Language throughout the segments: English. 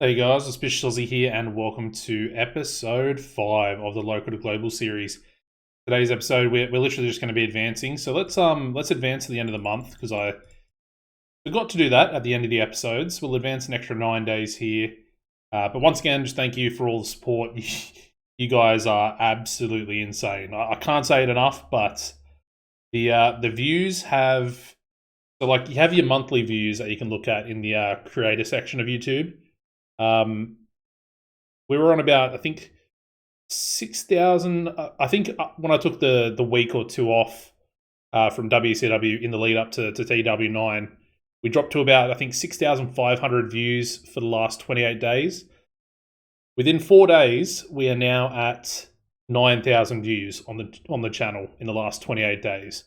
Hey guys, AuspiciousAussie here, and welcome to episode 5 of the Local to Global series. Today's episode, we're literally just going to be advancing. So let's advance to the end of the month because I forgot to do that at the end of the episodes. We'll advance an extra 9 days here. But once again, just thank you for all the support. You guys are absolutely insane. I can't say it enough, but the views have like you have your monthly views that you can look at in the creator section of YouTube. Um, we were on about, I think, 6,000. I think when I took the week or two off from WCW in the lead up to TEW9, we dropped to about, I think, 6,500 views for the last 28 days. Within 4 days, we are now at 9,000 views on the channel in the last 28 days.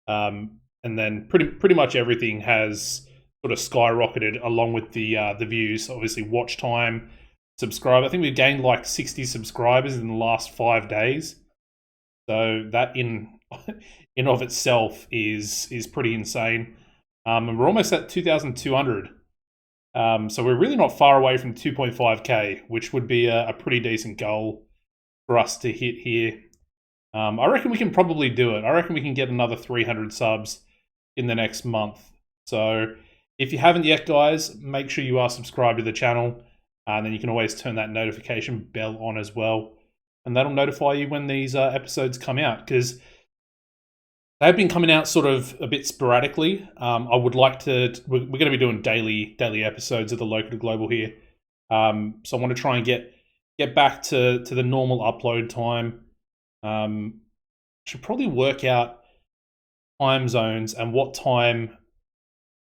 And then pretty much everything has sort of skyrocketed along with the views. Obviously, watch time, subscribe. I think we've gained like 60 subscribers in the last 5 days. So that in of itself is pretty insane. And we're almost at 2,200. So we're really not far away from 2.5k, which would be a pretty decent goal for us to hit here. I reckon we can probably do it. I reckon we can get another 300 subs in the next month. So if you haven't yet, guys, make sure you are subscribed to the channel. And then you can always turn that notification bell on as well. And that'll notify you when these episodes come out, because they've been coming out sort of a bit sporadically. I would like to. We're going to be doing daily episodes of the Local to Global here. So I want to try and get back to the normal upload time. Should probably work out time zones and what time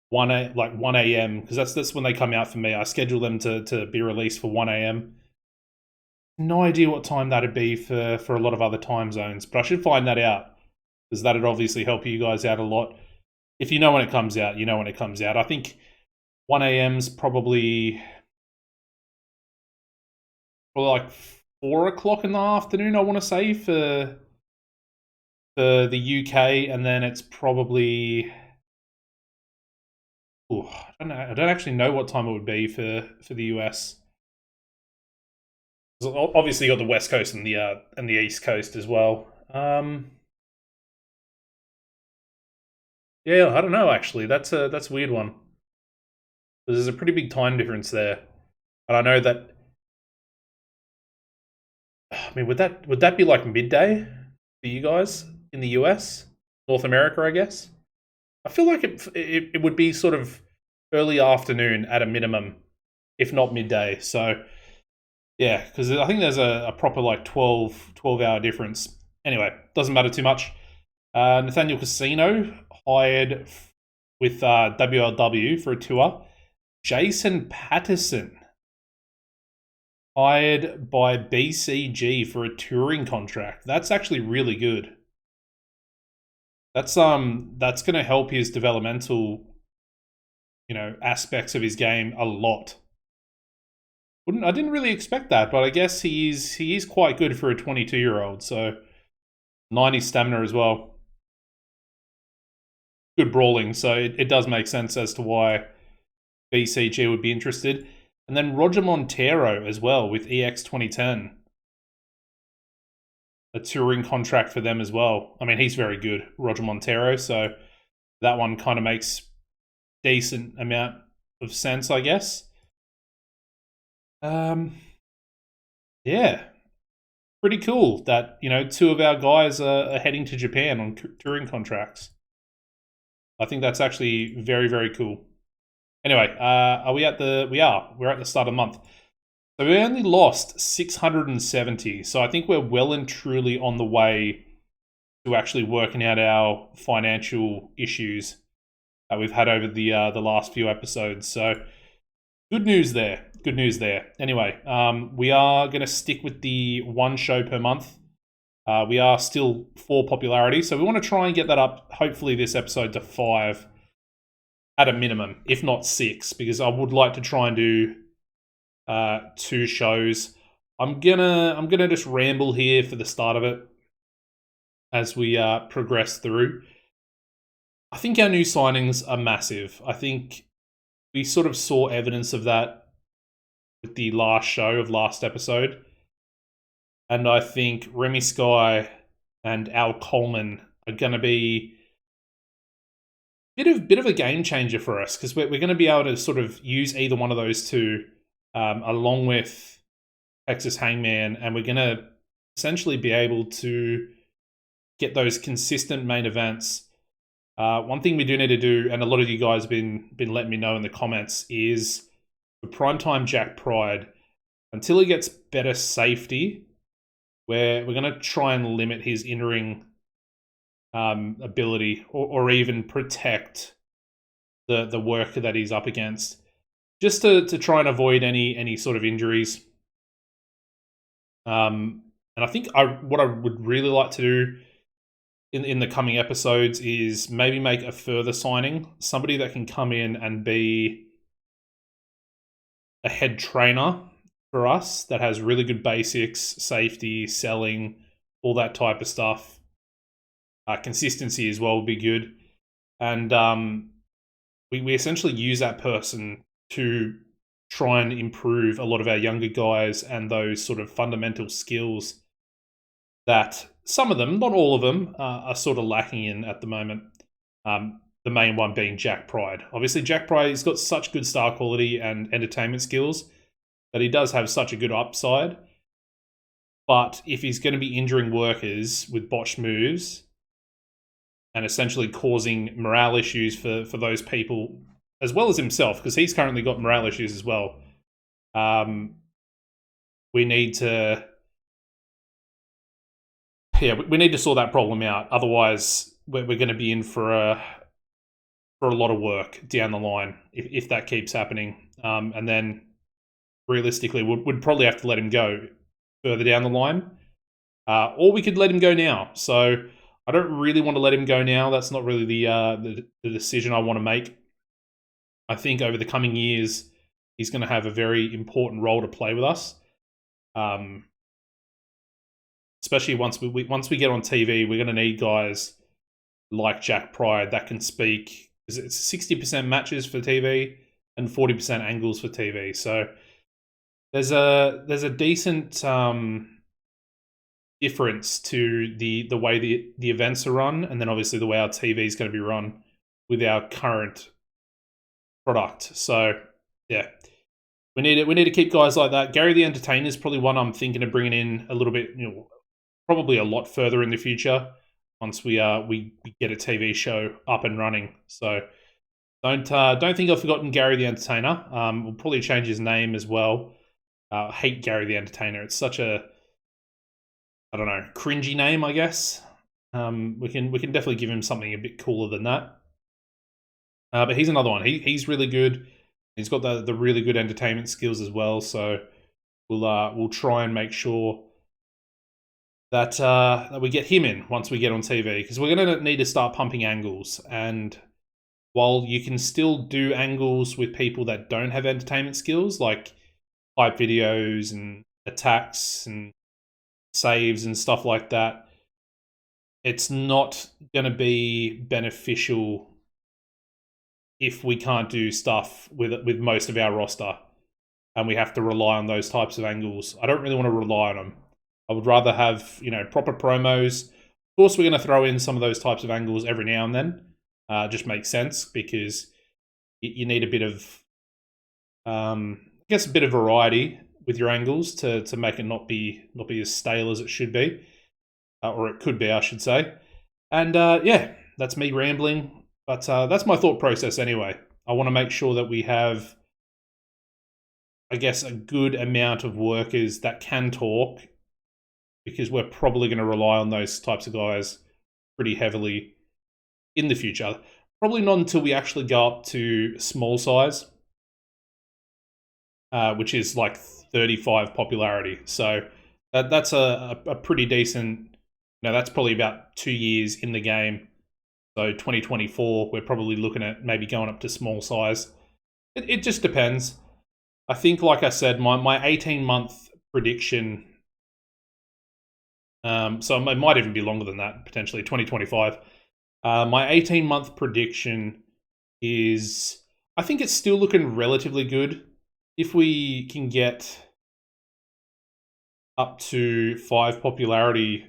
1 a.m. because that's when they come out for me. I schedule them to be released for 1 a.m. No idea what time that'd be for a lot of other time zones, but I should find that out because that'd obviously help you guys out a lot. If you know when it comes out, you know when it comes out. I think 1 a.m.'s probably like 4 o'clock in the afternoon, I want to say, for the UK, and then it's probably, I don't know. I don't actually know what time it would be for the US. Obviously, you got the West Coast and the East Coast as well. Yeah, I don't know. Actually, that's a weird one. There's a pretty big time difference there, and I know that. I mean, would that be like midday for you guys in the US, North America? I guess. I feel like it would be sort of early afternoon at a minimum, if not midday. So yeah, because I think there's a proper like 12-hour difference. Anyway, doesn't matter too much. Nathaniel Casino hired with WLW for a tour. Jason Patterson hired by BCG for a touring contract. That's actually really good. That's going to help his developmental, aspects of his game a lot. I didn't really expect that, but I guess he is quite good for a 22-year-old. So 90 stamina as well. Good brawling, so it does make sense as to why BCG would be interested. And then Roger Montero as well with EX 2010. A touring contract for them as well. I mean, he's very good, Roger Montero, so that one kind of makes decent amount of sense, I guess. Yeah, pretty cool that two of our guys are heading to Japan on touring contracts. I think that's actually very, very cool. Anyway, are we at the? We're at the start of the month. So we only lost 670. So I think we're well and truly on the way to actually working out our financial issues that we've had over the last few episodes. So good news there. Good news there. Anyway, we are going to stick with the one show per month. We are still 4 popularity, so we want to try and get that up, hopefully this episode, to 5 at a minimum, if not 6, because I would like to try and do 2 shows. I'm gonna just ramble here for the start of it as we progress through. I think our new signings are massive. I think we sort of saw evidence of that with the last show of last episode. And I think Remy Sky and Al Coleman are going to be bit of a game changer for us, because we're going to be able to sort of use either one of those two along with Texas Hangman, and we're going to essentially be able to get those consistent main events. One thing we do need to do, and a lot of you guys have been letting me know in the comments, is for primetime Jack Pride, until he gets better safety, we're going to try and limit his in-ring ability, or even protect the worker that he's up against, just to try and avoid any sort of injuries. And I think what I would really like to do in the coming episodes is maybe make a further signing, somebody that can come in and be a head trainer for us, that has really good basics, safety, selling, all that type of stuff. Consistency as well would be good. And we essentially use that person to try and improve a lot of our younger guys and those sort of fundamental skills that some of them, not all of them, are sort of lacking in at the moment. The main one being Jack Pride. Obviously, Jack Pride, he's got such good star quality and entertainment skills that he does have such a good upside. But if he's going to be injuring workers with botched moves and essentially causing morale issues for those people, as well as himself, because he's currently got morale issues as well, we need to... we need to sort that problem out. Otherwise, we're going to be in for a lot of work down the line if that keeps happening. And then, realistically, we'd probably have to let him go further down the line. Or we could let him go now. So I don't really want to let him go now. That's not really the decision I want to make. I think over the coming years, he's going to have a very important role to play with us. Especially once we get on TV, we're going to need guys like Jack Pride that can speak. It's 60% matches for TV and 40% angles for TV. So there's a decent difference to the way the events are run, and then obviously the way our TV is going to be run with our current product. So yeah, we need to keep guys like that. Gary the Entertainer is probably one I'm thinking of bringing in a little bit, probably a lot further in the future once we get a TV show up and running. So don't think I've forgotten Gary the Entertainer. We'll probably change his name as well. I hate Gary the Entertainer. It's such a, I don't know, cringy name, I guess. We can definitely give him something a bit cooler than that. But he's another one. He's really good. He's got the really good entertainment skills as well. So we'll try and make sure that we get him in once we get on TV, because we're going to need to start pumping angles. And while you can still do angles with people that don't have entertainment skills, like hype videos and attacks and saves and stuff like that, it's not going to be beneficial if we can't do stuff with most of our roster and we have to rely on those types of angles. I don't really want to rely on them. I would rather have, proper promos. Of course, we're going to throw in some of those types of angles every now and then. Just makes sense, because you need a bit of, I guess, a bit of variety with your angles to make it not be as stale as it should be, or it could be, I should say. And yeah, that's me rambling, but that's my thought process anyway. I want to make sure that we have, I guess, a good amount of workers that can talk, because we're probably going to rely on those types of guys pretty heavily in the future. Probably not until we actually go up to small size, which is like 35 popularity. So that's a pretty decent, that's probably about 2 years in the game. So 2024, we're probably looking at maybe going up to small size. It just depends. I think, like I said, my 18-month prediction, so it might even be longer than that, potentially 2025. My 18-month prediction is, I think it's still looking relatively good. if we can get up to 5 popularity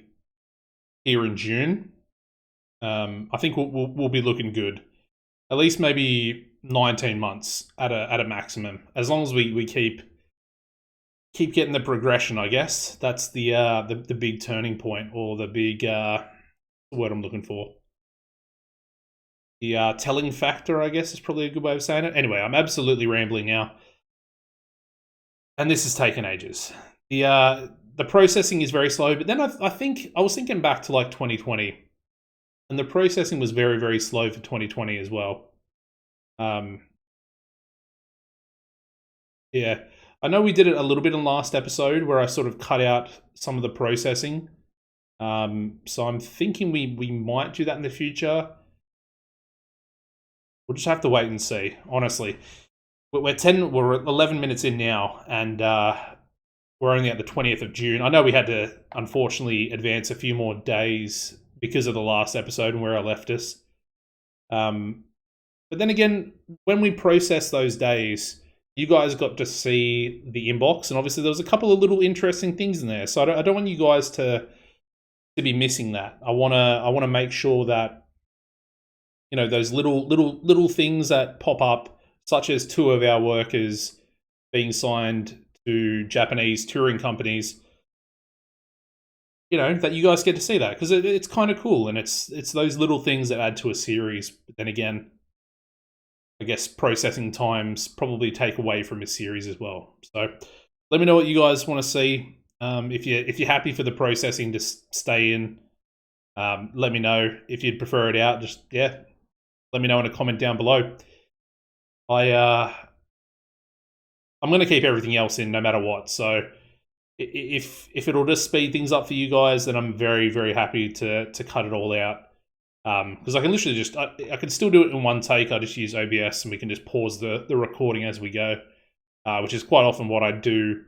here in June, I think we'll be looking good. At least maybe 19 months at a maximum. As long as we keep getting the progression, I guess that's the big turning point, or the big word I'm looking for. The telling factor, I guess, is probably a good way of saying it. Anyway, I'm absolutely rambling now, and this has taken ages. The processing is very slow, but then I think I was thinking back to like 2020, and the processing was very, very slow for 2020 as well. Yeah, I know we did it a little bit in last episode where I sort of cut out some of the processing. So I'm thinking we might do that in the future. We'll just have to wait and see. Honestly, we're 11 minutes in now, and we're only at the 20th of June. I know we had to unfortunately advance a few more days because of the last episode and where I left us. But then again, when we process those days, you guys got to see the inbox, and obviously there was a couple of little interesting things in there. So I don't want you guys to be missing that. I wanna make sure that, you know, those little things that pop up, such as 2 of our workers being signed to Japanese touring companies, you know, that you guys get to see that, because it's kind of cool, and it's those little things that add to a series. But then again, I guess processing times probably take away from a series as well. So let me know what you guys want to see. If you're happy for the processing to stay in, let me know. If you'd prefer it out, just let me know in a comment down below. I'm going to keep everything else in no matter what. So if it'll just speed things up for you guys, then I'm very, very happy to cut it all out. Because I can literally just, I can still do it in one take. I just use OBS and we can just pause the recording as we go, which is quite often what I do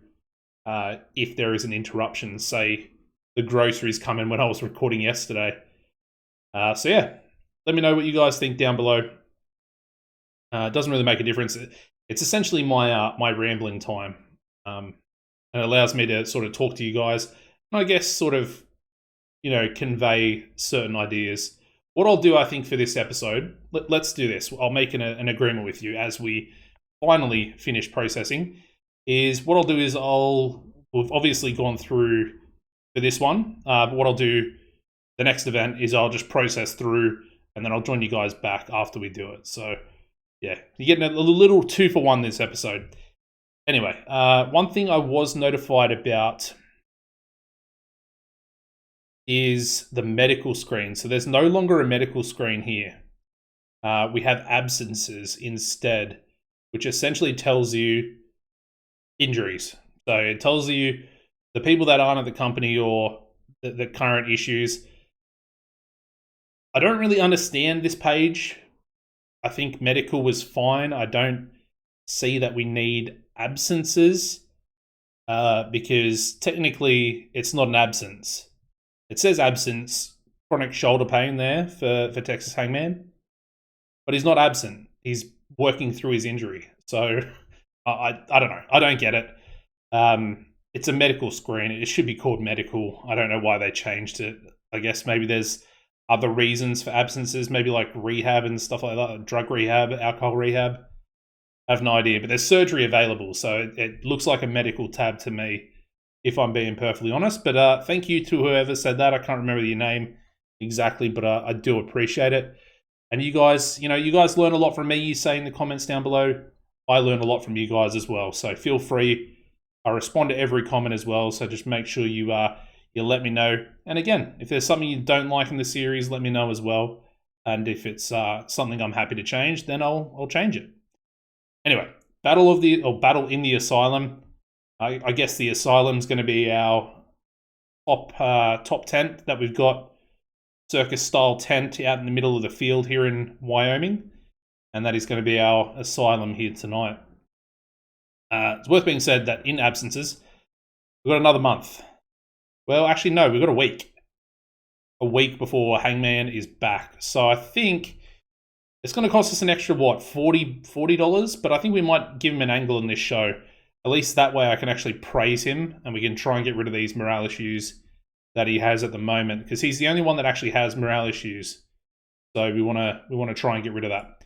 if there is an interruption. Say the groceries come in when I was recording yesterday. So yeah, let me know what you guys think down below. It doesn't really make a difference. It's essentially my rambling time, and it allows me to sort of talk to you guys, and I guess sort of, you know, convey certain ideas. What I'll do, I think, for this episode, let's do this. I'll make an agreement with you as we finally finish processing. Is what I'll do is we've obviously gone through for this one, but what I'll do, the next event, is I'll just process through, and then I'll join you guys back after we do it. So yeah, you're getting a little 2-for-1 this episode. Anyway, one thing I was notified about is the medical screen. So there's no longer a medical screen here. We have absences instead, which essentially tells you injuries. So it tells you the people that aren't at the company or the current issues. I don't really understand this page. I think medical was fine. I don't see that we need absences because technically it's not an absence. It says absence, chronic shoulder pain there for Texas Hangman, but he's not absent. He's working through his injury. So I don't know. I don't get it. It's a medical screen. It should be called medical. I don't know why they changed it. I guess maybe there's other reasons for absences, maybe like rehab and stuff like that, drug rehab, alcohol rehab. I have no idea, but there's surgery available. So it looks like a medical tab to me, if I'm being perfectly honest. But thank you to whoever said that. I can't remember your name exactly, but I do appreciate it. And you guys, you learn a lot from me. You say in the comments down below. I learn a lot from you guys as well. So feel free. I respond to every comment as well. So just make sure you let me know. And again, if there's something you don't like in the series, let me know as well. And if it's something I'm happy to change, then I'll change it. Anyway, battle in the asylum. I guess the asylum's going to be our top tent that we've got, circus style tent out in the middle of the field here in Wyoming, and that is going to be our asylum here tonight. It's worth being said that in absences, we've got another month. Well, actually, no, we've got a week before Hangman is back. So I think it's going to cost us an extra, what, $40? But I think we might give him an angle in this show. At least that way I can actually praise him, and we can try and get rid of these morale issues that he has at the moment, because he's the only one that actually has morale issues. So we want to try and get rid of that.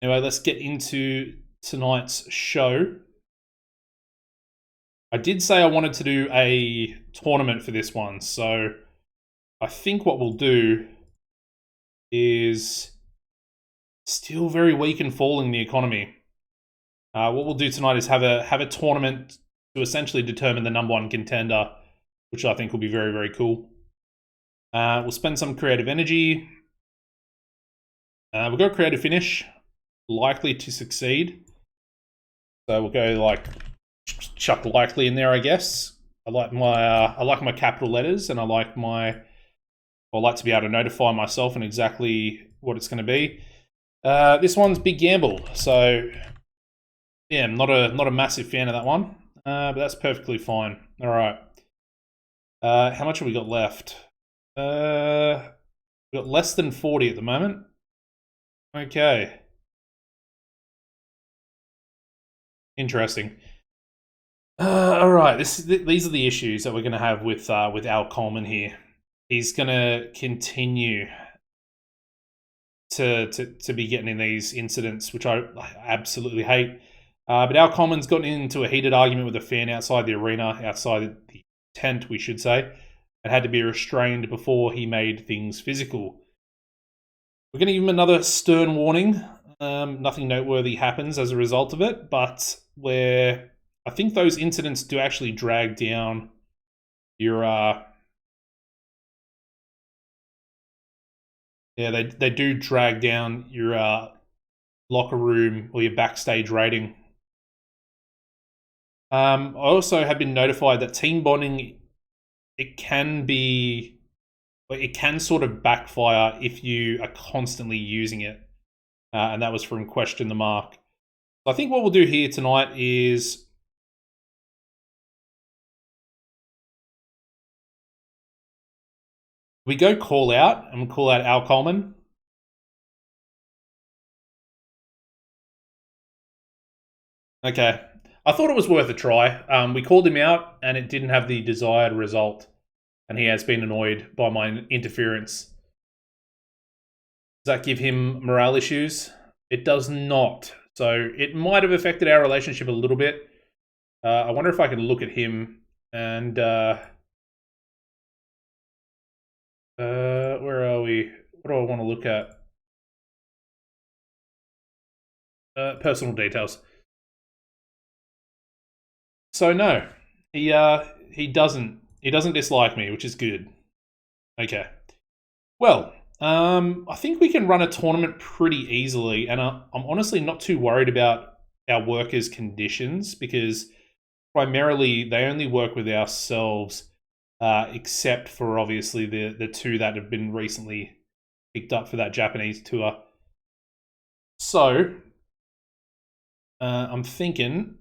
Anyway, let's get into tonight's show. I did say I wanted to do a tournament for this one, so I think what we'll do is still very weak and falling the economy. What we'll do tonight is have a tournament to essentially determine the #1 contender, which I think will be very, very cool. We'll spend some creative energy. We'll go creative finish, likely to succeed. So we'll go like chuck likely in there, I guess. I like my capital letters, and I like to be able to notify myself and exactly what it's going to be. This one's big gamble, so yeah, I'm not a massive fan of that one, but that's perfectly fine. All right, how much have we got left? We got less than 40 at the moment. Okay, interesting. All right, these are the issues that we're going to have with Al Coleman here. He's going to continue to be getting in these incidents, which I absolutely hate. But Al Coleman's gotten into a heated argument with a fan outside the arena, outside the tent, we should say, and had to be restrained before he made things physical. We're going to give him another stern warning. Nothing noteworthy happens as a result of it, but I think those incidents do actually drag down your they do drag down your locker room or your backstage rating. I also have been notified that team bonding, it can sort of backfire if you are constantly using it, and that was from Question the Mark. So I think what we'll do here tonight is we go call out, and we'll call out Al Coleman. Okay. I thought it was worth a try. We called him out, and it didn't have the desired result. And he has been annoyed by my interference. Does that give him morale issues? It does not. So it might have affected our relationship a little bit. I wonder if I can look at him and... where are we? What do I want to look at? Personal details. So no, he doesn't dislike me, which is good. Okay. Well, I think we can run a tournament pretty easily, and I'm honestly not too worried about our workers' conditions, because primarily they only work with ourselves, except for obviously the two that have been recently picked up for that Japanese tour. So I'm thinking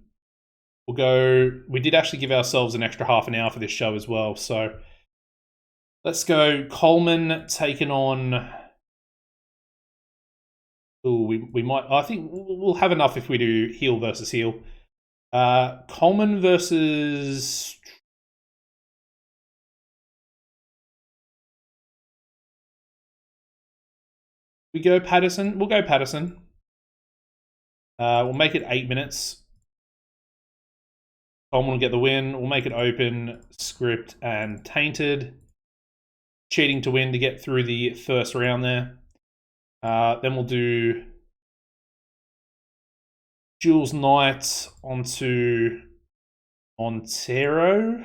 we did actually give ourselves an extra half an hour for this show as well, so let's go Coleman taking on... Ooh, we might... I think we'll have enough if we do heel versus heel. Coleman versus... We go Patterson? We'll go Patterson. We'll make it 8 minutes. Coleman will get the win. We'll make it open, script, and tainted. Cheating to win to get through the first round there. Then we'll do Jules Knight onto Montero.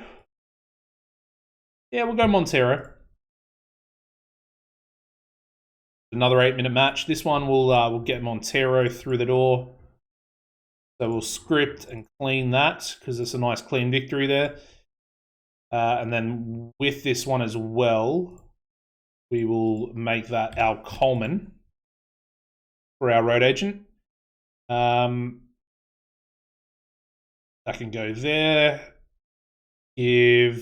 Yeah, we'll go Montero. Another 8-minute match. This one we'll get Montero through the door. So we'll script and clean that, because it's a nice clean victory there. And then with this one as well, we will make that our Coleman for our road agent. That can go there. I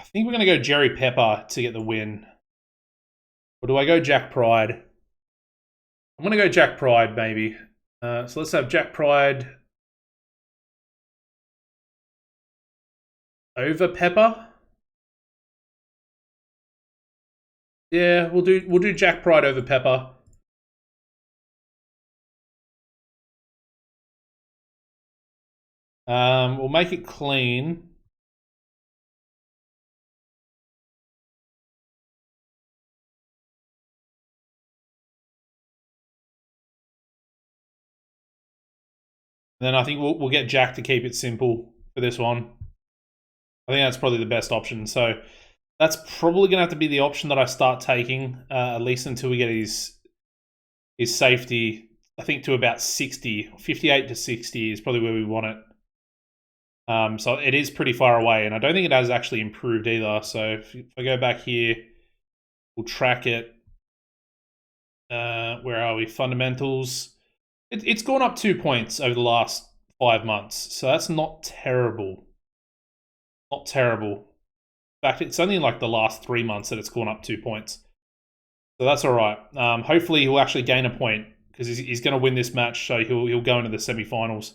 think we're going to go Jerry Pepper to get the win. Or do I go Jack Pride? I'm going to go Jack Pride, maybe. So let's have Jack Pride over Pepper. Yeah, we'll do Jack Pride over Pepper. We'll make it clean. Then I think we'll get Jack to keep it simple for this one. I think that's probably the best option. So that's probably going to have to be the option that I start taking, at least until we get his safety, I think, to about 60. 58 to 60 is probably where we want it. So it is pretty far away, and I don't think it has actually improved either. So if I go back here, we'll track it. Where are we? Fundamentals. It's gone up 2 points over the last 5 months, so that's not terrible. Not terrible. In fact, it's only like the last 3 months that it's gone up 2 points. So that's all right. Hopefully he'll actually gain a point because he's going to win this match, so he'll go into the semi-finals.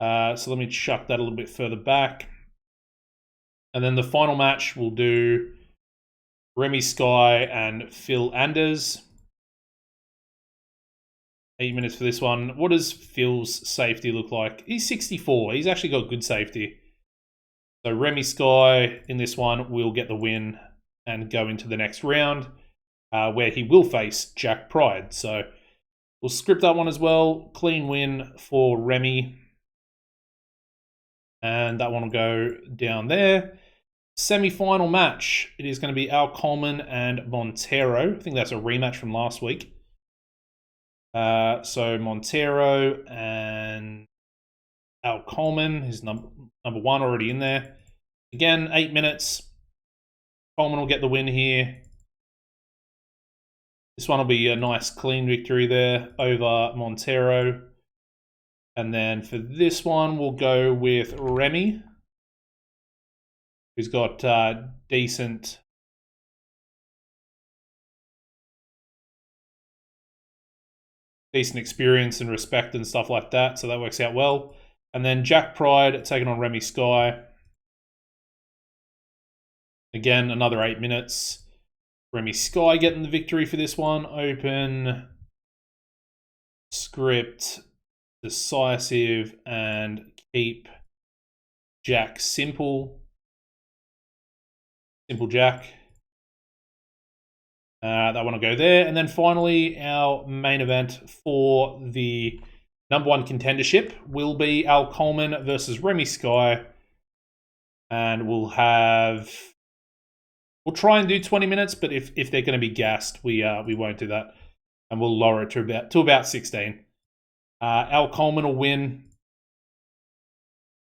So let me chuck that a little bit further back. And then the final match, we'll do Remy Sky and Phil Anders. 8 minutes for this one. What does Phil's safety look like? He's 64. He's actually got good safety. So Remy Sky in this one will get the win and go into the next round, where he will face Jack Pride. So we'll script that one as well. Clean win for Remy. And that one will go down there. Semi-final match. It is going to be Al Coleman and Montero. I think that's a rematch from last week. So Montero and Al Coleman, his number one already in there. Again, 8 minutes. Coleman will get the win here. This one will be a nice clean victory there over Montero. And then for this one, we'll go with Remy, who's got decent experience and respect and stuff like that, so that works out well. And then Jack Pride taking on Remy Sky. Again, another 8 minutes. Remy Sky getting the victory for this one. Open, script, decisive, and keep Jack simple. Simple Jack. That one will go there. And then finally, our main event for the number one contendership will be Al Coleman versus Remy Sky. And we'll try and do 20 minutes, but if they're going to be gassed, we won't do that. And we'll lower it to about 16. Al Coleman will win.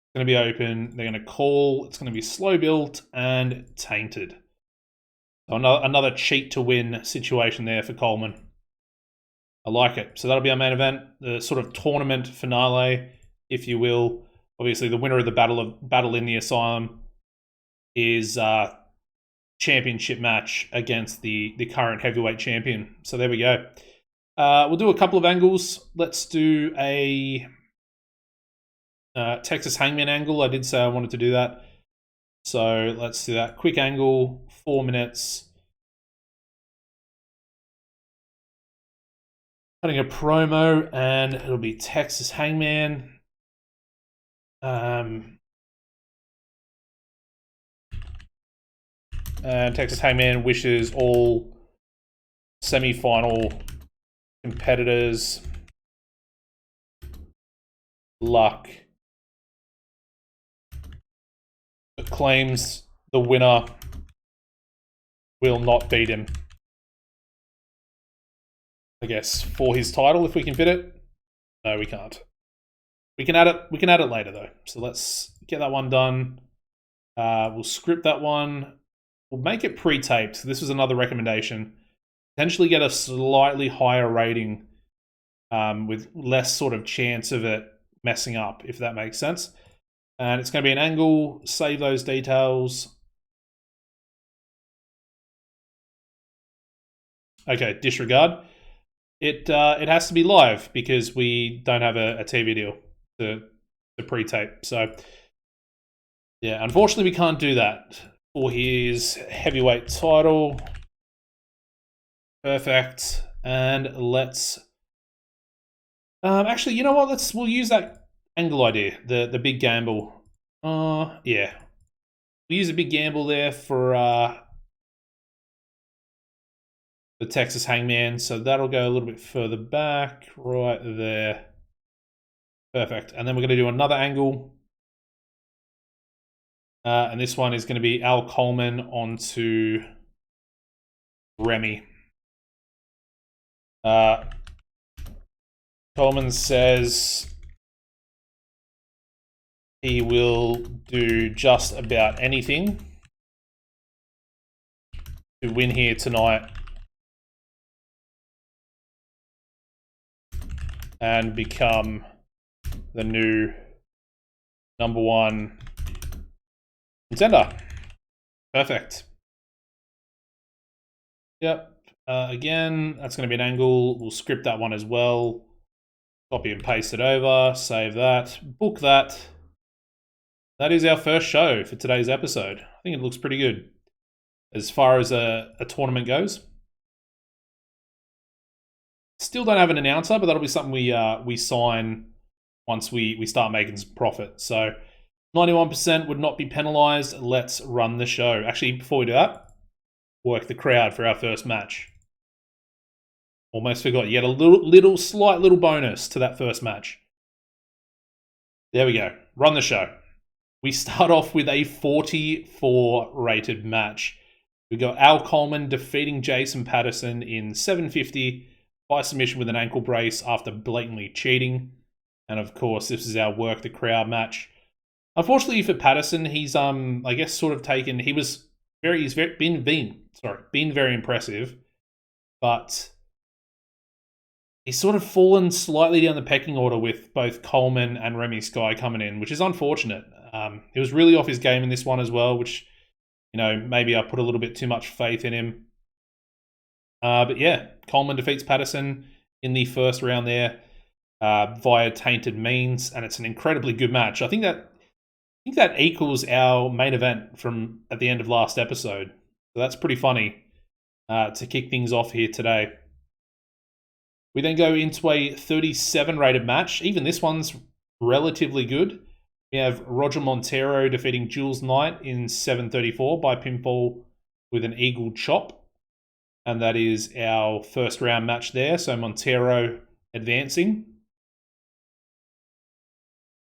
It's going to be open. They're going to call. It's going to be slow built and tainted. Another cheat to win situation there for Coleman. I like it. So that'll be our main event, the sort of tournament finale, if you will. Obviously, the winner of the battle in the Asylum is championship match against the current heavyweight champion. So there we go. We'll do a couple of angles. Let's do a Texas Hangman angle. I did say I wanted to do that. So let's do that. Quick angle, 4 minutes. Cutting a promo, and it'll be Texas Hangman. And Texas Hangman wishes all semi-final competitors luck. It claims the winner will not beat him, I guess, for his title if we can fit it. No, we can't. We can add it later though. So let's get that one done. We'll script that one. We'll make it pre-taped. This was another recommendation. Potentially get a slightly higher rating with less sort of chance of it messing up, if that makes sense. And it's going to be an angle. Save those details. Okay, disregard. it has to be live because we don't have a TV deal to pre-tape. So yeah, unfortunately we can't do that for his heavyweight title. Perfect. And let's actually, you know what? We'll use that angle idea, the big gamble. Yeah, we use a big gamble there for the Texas Hangman, so that'll go a little bit further back, right there. Perfect. And then we're going to do another angle. And this one is going to be Al Coleman onto Remy. Coleman says he will do just about anything to win here tonight and become the new #1 contender. Perfect. Yep. Again, that's going to be an angle. We'll script that one as well. Copy and paste it over. Save that. Book that. That is our first show for today's episode. I think it looks pretty good as far as a tournament goes. Still don't have an announcer, but that'll be something we sign once we start making some profit. So 91% would not be penalized. Let's run the show. Actually, before we do that, work the crowd for our first match. Almost forgot. You get a slight little bonus to that first match. There we go. Run the show. We start off with a 44 rated match. We got Al Coleman defeating Jason Patterson in 750 by submission with an ankle brace after blatantly cheating. And of course, this is our work the crowd match. Unfortunately for Patterson, he's I guess sort of taken. He's been very impressive, but he's sort of fallen slightly down the pecking order with both Coleman and Remy Sky coming in, which is unfortunate. He was really off his game in this one as well, which, you know, maybe I put a little bit too much faith in him. But yeah, Coleman defeats Patterson in the first round there via tainted means, and it's an incredibly good match. I think that equals our main event from at the end of last episode. So that's pretty funny to kick things off here today. We then go into a 37 rated match. Even this one's relatively good. We have Roger Montero defeating Jules Knight in 734 by pinfall with an eagle chop. And that is our first round match there. So Montero advancing.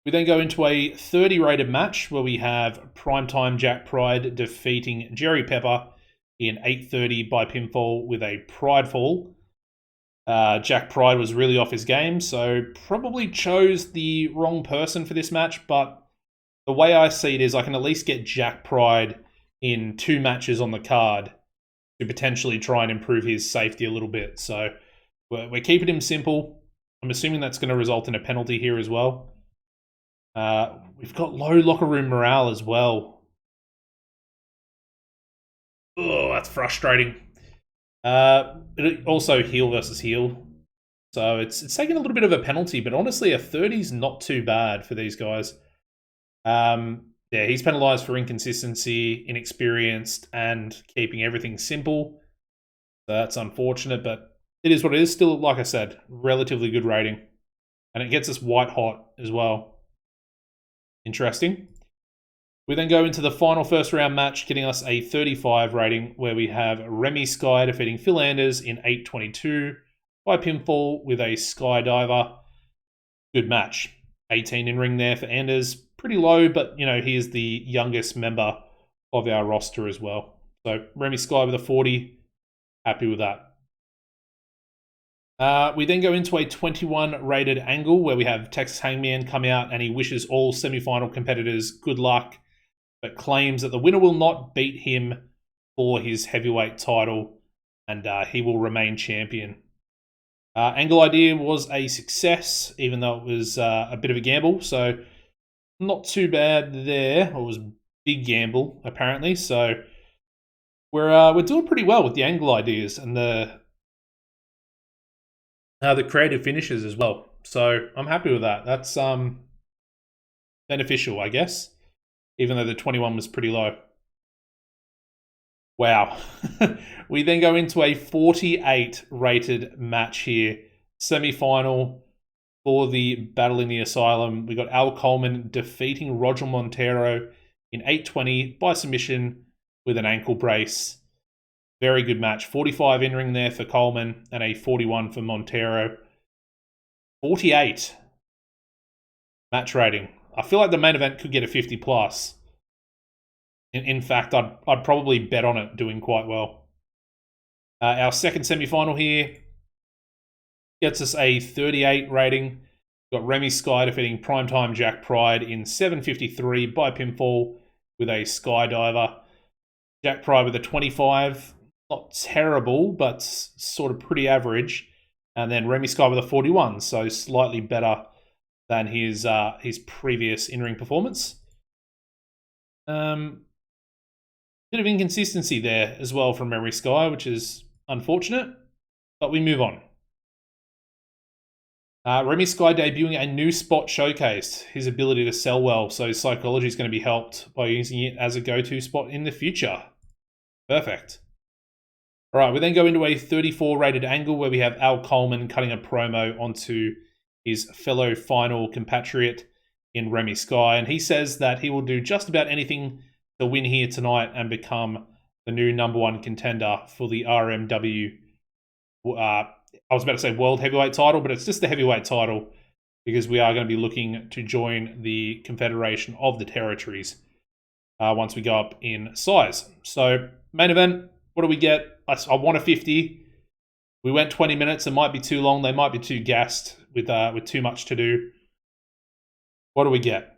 We then go into a 30 rated match where we have Primetime Jack Pride defeating Jerry Pepper in 830 by pinfall with a pride fall. Jack Pride was really off his game, so probably chose the wrong person for this match, but the way I see it is I can at least get Jack Pride in 2 matches on the card to potentially try and improve his safety a little bit. So we're keeping him simple. I'm assuming that's going to result in a penalty here as well. We've got low locker room morale as well. Oh, that's frustrating. Also heel versus heel. So it's taking a little bit of a penalty, but honestly, a 30 is not too bad for these guys. Yeah, he's penalized for inconsistency, inexperienced, and keeping everything simple. So that's unfortunate, but it is what it is. Still, like I said, relatively good rating. And it gets us white hot as well. Interesting. We then go into the final first round match, getting us a 35 rating, where we have Remy Sky defeating Phil Anders in 822 by pinfall with a skydiver. Good match. 18 in ring there for Anders. Pretty low, but, you know, he is the youngest member of our roster as well. So Remy Sky with a 40. Happy with that. We then go into a 21 rated angle where we have Texas Hangman come out and he wishes all semi-final competitors good luck, but claims that the winner will not beat him for his heavyweight title and he will remain champion. Angle idea was a success, even though it was a bit of a gamble. So not too bad there. It was a big gamble, apparently. So we're doing pretty well with the angle ideas and the the creative finishes as well. So I'm happy with that. That's beneficial, I guess, even though the 21 was pretty low. Wow. We then go into a 48 rated match here. Semi-final for the Battle in the Asylum. We got Al Coleman defeating Roger Montero in 8:20 by submission with an ankle brace. Very good match. 45 in-ring there for Coleman and a 41 for Montero. 48 match rating. I feel like the main event could get a 50 plus. In fact, I'd probably bet on it doing quite well. Our second semi-final here gets us a 38 rating. We've got Remy Sky defeating Primetime Jack Pride in 7:53 by pinfall with a skydiver. Jack Pride with a 25. Not terrible, but sort of pretty average. And then Remy Sky with a 41, so slightly better than his previous in-ring performance. Bit of inconsistency there as well from Remy Sky, which is unfortunate, but we move on. Remy Sky debuting a new spot showcased his ability to sell well, so his psychology is going to be helped by using it as a go-to spot in the future. Perfect. All right, we then go into a 34 rated angle where we have Al Coleman cutting a promo onto his fellow final compatriot in Remy Sky, and he says that he will do just about anything to win here tonight and become the new #1 contender for the RMW. I was about to say World Heavyweight title, but it's just the heavyweight title because we are going to be looking to join the Confederation of the Territories once we go up in size. So main event, what do we get? I want a 50. We went 20 minutes. It might be too long. They might be too gassed with too much to do. What do we get?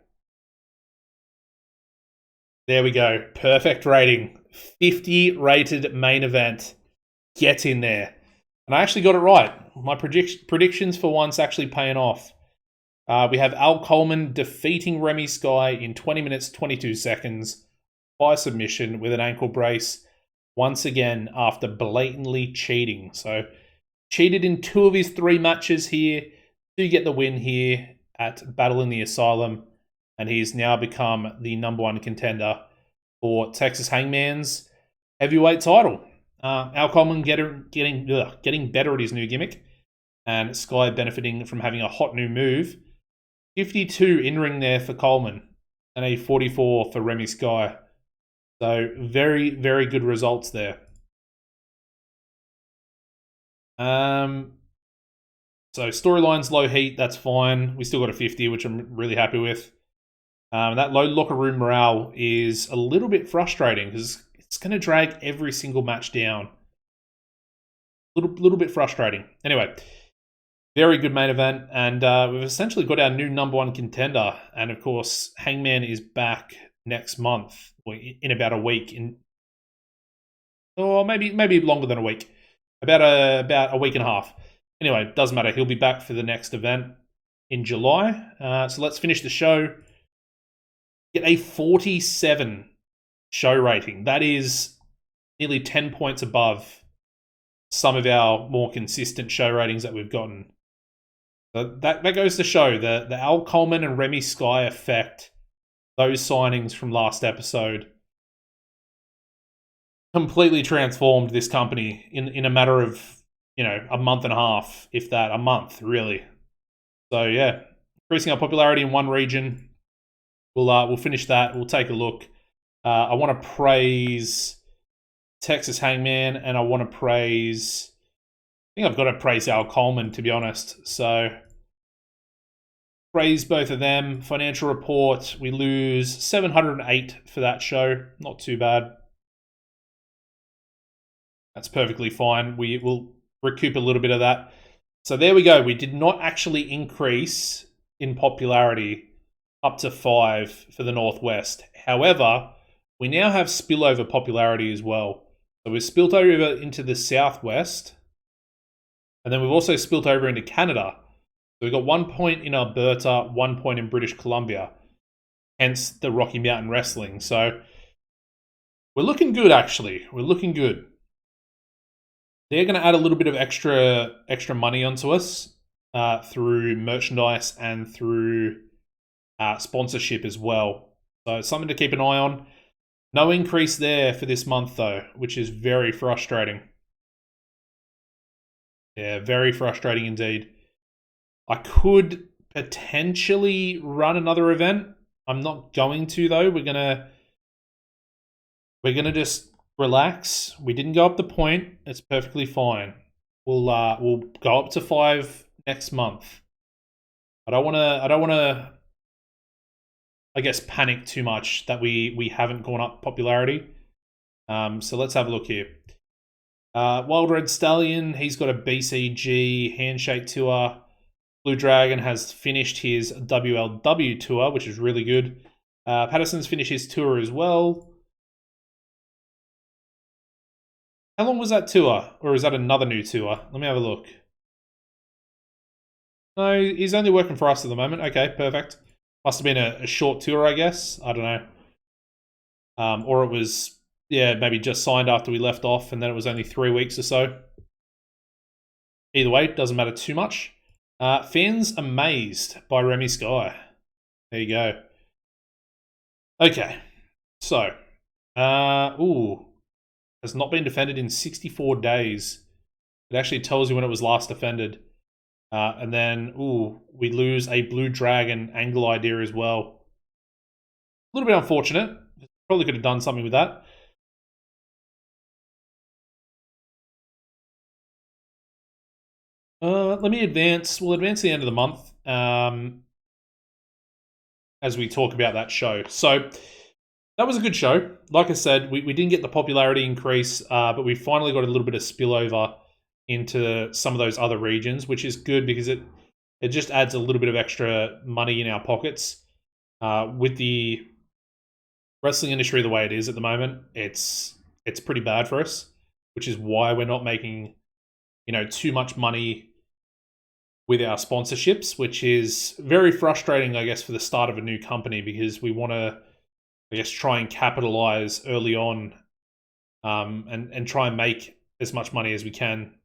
There we go. Perfect rating. 50 rated main event. Get in there. And I actually got it right. My predictions for once actually paying off. We have Al Coleman defeating Remy Sky in 20 minutes, 22 seconds by submission with an ankle brace. Once again, after blatantly cheating. So, cheated in 2 of his 3 matches here to get the win here at Battle in the Asylum. And he's now become the #1 contender for Texas Hangman's heavyweight title. Al Coleman getting better at his new gimmick, and Sky benefiting from having a hot new move. 52 in-ring there for Coleman, and a 44 for Remy Sky. So very, very good results there. So storylines low heat, that's fine. We still got a 50, which I'm really happy with. That low locker room morale is a little bit frustrating because it's going to drag every single match down. Little bit frustrating. Anyway, very good main event, and we've essentially got our new #1 contender. And of course, Hangman is back next month, in about a week, or maybe longer than a week, about a week and a half. Anyway, doesn't matter. He'll be back for the next event in July. So let's finish the show. Get a 47 show rating. That is nearly 10 points above some of our more consistent show ratings that we've gotten. So that goes to show the Al Coleman and Remy Sky effect. Those signings from last episode completely transformed this company in a matter of, a month and a half, if that, a month, really. So yeah, increasing our popularity in one region. We'll finish that. We'll take a look. I want to praise Texas Hangman, and I want to praise... I think I've got to praise Al Coleman, to be honest. So, praise both of them. Financial report, we lose 708 for that show. Not too bad. That's perfectly fine. We will recoup a little bit of that. So there we go. We did not actually increase in popularity up to 5 for the Northwest. However, we now have spillover popularity as well. So we've spilt over into the Southwest, and then we've also spilt over into Canada. So we've got 1 point in Alberta, 1 point in British Columbia, hence the Rocky Mountain Wrestling. So we're looking good, actually. We're looking good. they're going to add a little bit of extra money onto us through merchandise and through sponsorship as well. So it's something to keep an eye on. No increase there for this month though, which is very frustrating. Yeah, very frustrating indeed. I could potentially run another event. I'm not going to though. We're gonna just relax. We didn't go up the point. It's perfectly fine. We'll go up to 5 next month. I don't wanna I guess panic too much that we haven't gone up popularity. So let's have a look here. Wild Red Stallion, he's got a BCG handshake tour. Blue Dragon has finished his WLW tour, which is really good. Patterson's finished his tour as well. How long was that tour? Or is that another new tour? Let me have a look. No, he's only working for us at the moment. Okay, perfect. Must have been a short tour, I guess. I don't know. Or it was, yeah, maybe just signed after we left off and then it was only 3 weeks or so. Either way, doesn't matter too much. Fans Amazed by Remy Sky. There you go. Okay, so, has not been defended in 64 days. It actually tells you when it was last defended. And then, we lose a Blue Dragon angle idea as well. A little bit unfortunate. Probably could have done something with that. Let me advance. We'll advance to the end of the month as we talk about that show. So that was a good show. Like I said, we didn't get the popularity increase, but we finally got a little bit of spillover into some of those other regions, which is good because it just adds a little bit of extra money in our pockets. With the wrestling industry the way it is at the moment, it's pretty bad for us, which is why we're not making, too much money with our sponsorships, which is very frustrating, I guess, for the start of a new company because we want to, I guess, try and capitalize early on and try and make as much money as we can.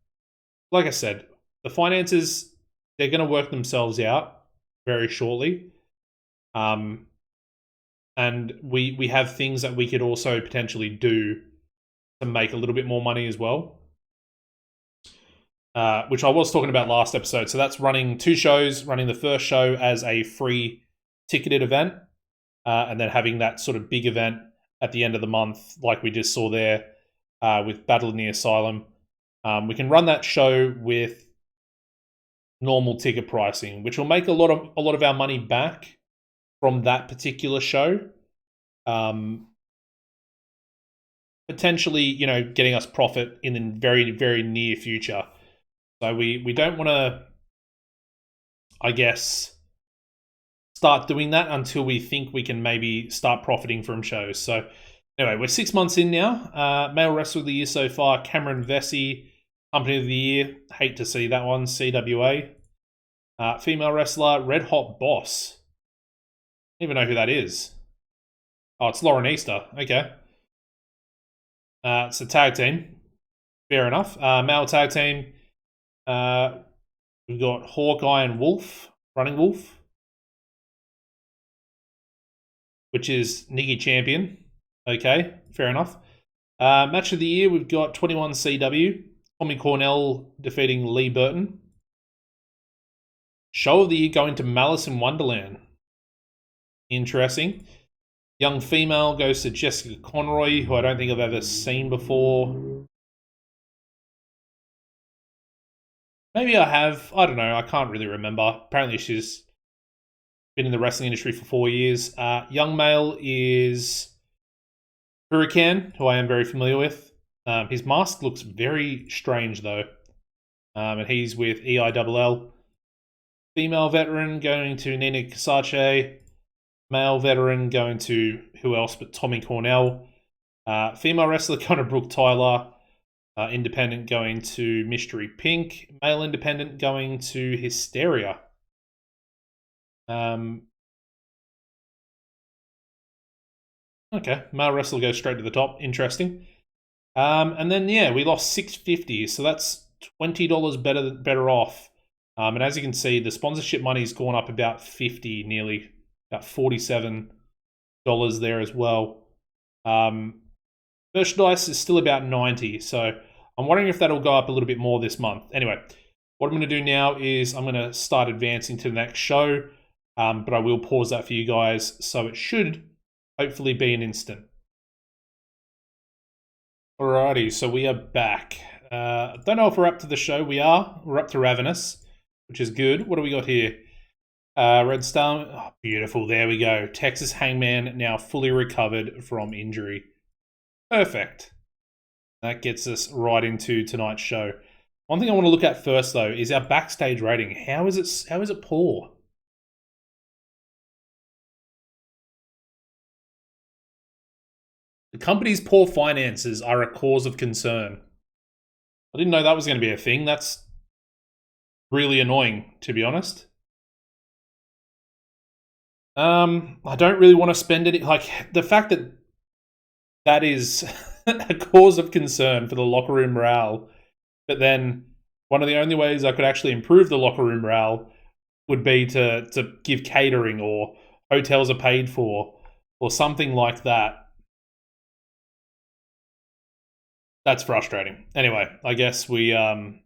Like I said, the finances, they're going to work themselves out very shortly. And we have things that we could also potentially do to make a little bit more money as well. Which I was talking about last episode. So that's running 2 shows, running the first show as a free ticketed event, and then having that sort of big event at the end of the month, like we just saw there with Battle in the Asylum. We can run that show with normal ticket pricing, which will make a lot of our money back from that particular show. Potentially, getting us profit in the very, very near future. So we don't want to, I guess, start doing that until we think we can maybe start profiting from shows. So anyway, we're 6 months in now. Male Wrestler of the Year so far, Cameron Vesey. Company of the Year, hate to see that one, CWA. Female Wrestler, Red Hot Boss. I don't even know who that is. Oh, it's Lauren Easter. Okay. It's a tag team. Fair enough. Male tag team. We've got Hawkeye and Wolf, Running Wolf, which is Nikki Champion. Okay, fair enough. Match of the Year, we've got 21 CW, Tommy Cornell defeating Lee Burton. Show of the Year going to Malice in Wonderland. Interesting. Young Female goes to Jessica Conroy, who I don't think I've ever seen before. Maybe I have. I don't know. I can't really remember. Apparently she's been in the wrestling industry for 4 years. Young Male is Hurricane, who I am very familiar with. His mask looks very strange, though. And he's with EILL. Female Veteran going to Nina Kasache. Male Veteran going to who else but Tommy Cornell. Female Wrestler going to Brooke Tyler. Independent going to Mystery Pink. Male Independent going to Hysteria. Okay, Male Wrestler goes straight to the top. Interesting. And then yeah, we lost 650, so that's $20 better off. And as you can see, the sponsorship money's gone up about 50, nearly about $47 there as well. Merchandise is still about 90, so I'm wondering if that'll go up a little bit more this month. Anyway, what I'm going to do now is I'm going to start advancing to the next show, but I will pause that for you guys, so it should hopefully be an instant. Alrighty, so we are back. Don't know if we're up to the show. We are. We're up to Ravenous, which is good. What do we got here? Red Star. Oh, beautiful. There we go. Texas Hangman now fully recovered from injury. Perfect. That gets us right into tonight's show. One thing I want to look at first, though, is our backstage rating. How is it poor? The company's poor finances are a cause of concern. I didn't know that was going to be a thing. That's really annoying, to be honest. I don't really want to spend it. Like, the fact that is a cause of concern for the locker room morale, but then one of the only ways I could actually improve the locker room morale would be to give catering, or hotels are paid for, or something like that. That's frustrating. Anyway, I guess we'll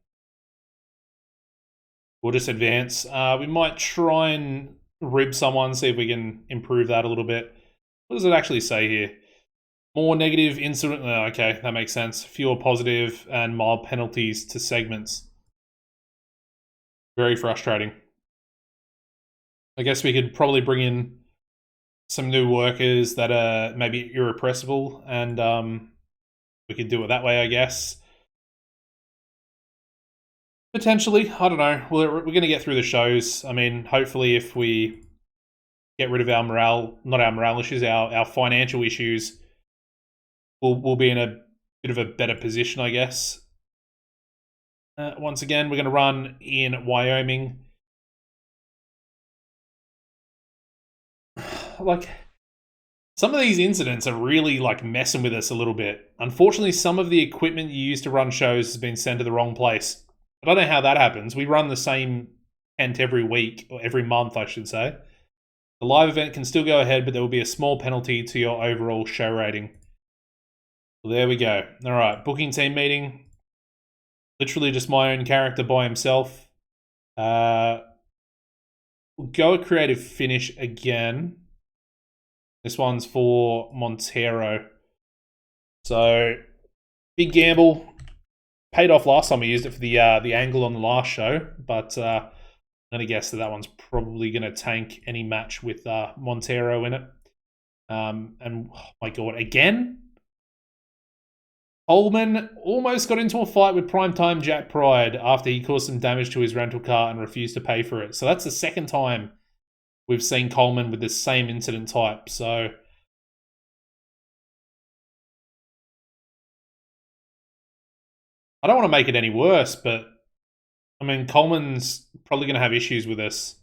just advance. We might try and rib someone, see if we can improve that a little bit. What does it actually say here? More negative incident. Okay, that makes sense. Fewer positive and mild penalties to segments. Very frustrating. I guess we could probably bring in some new workers that are maybe irrepressible, and we could do it that way, I guess. Potentially, I don't know. We're going to get through the shows. I mean, hopefully, if we get rid of our morale, not our morale issues, our financial issues, we'll be in a bit of a better position, I guess. Once again, we're going to run in Wyoming. Like, some of these incidents are really like messing with us a little bit. Unfortunately, some of the equipment you use to run shows has been sent to the wrong place. I don't know how that happens. We run the same tent every week, or every month, I should say. The live event can still go ahead, but there will be a small penalty to your overall show rating. Well, there we go. All right, booking team meeting. Literally just my own character by himself. We'll go a creative finish again. This one's for Montero. So, big gamble. Paid off last time we used it for the angle on the last show, but I'm going to guess that one's probably going to tank any match with Montero in it. And oh my god, again? Coleman almost got into a fight with Primetime Jack Pride after he caused some damage to his rental car and refused to pay for it. So that's the second time we've seen Coleman with the same incident type. So I don't want to make it any worse, but I mean, Coleman's probably going to have issues with this.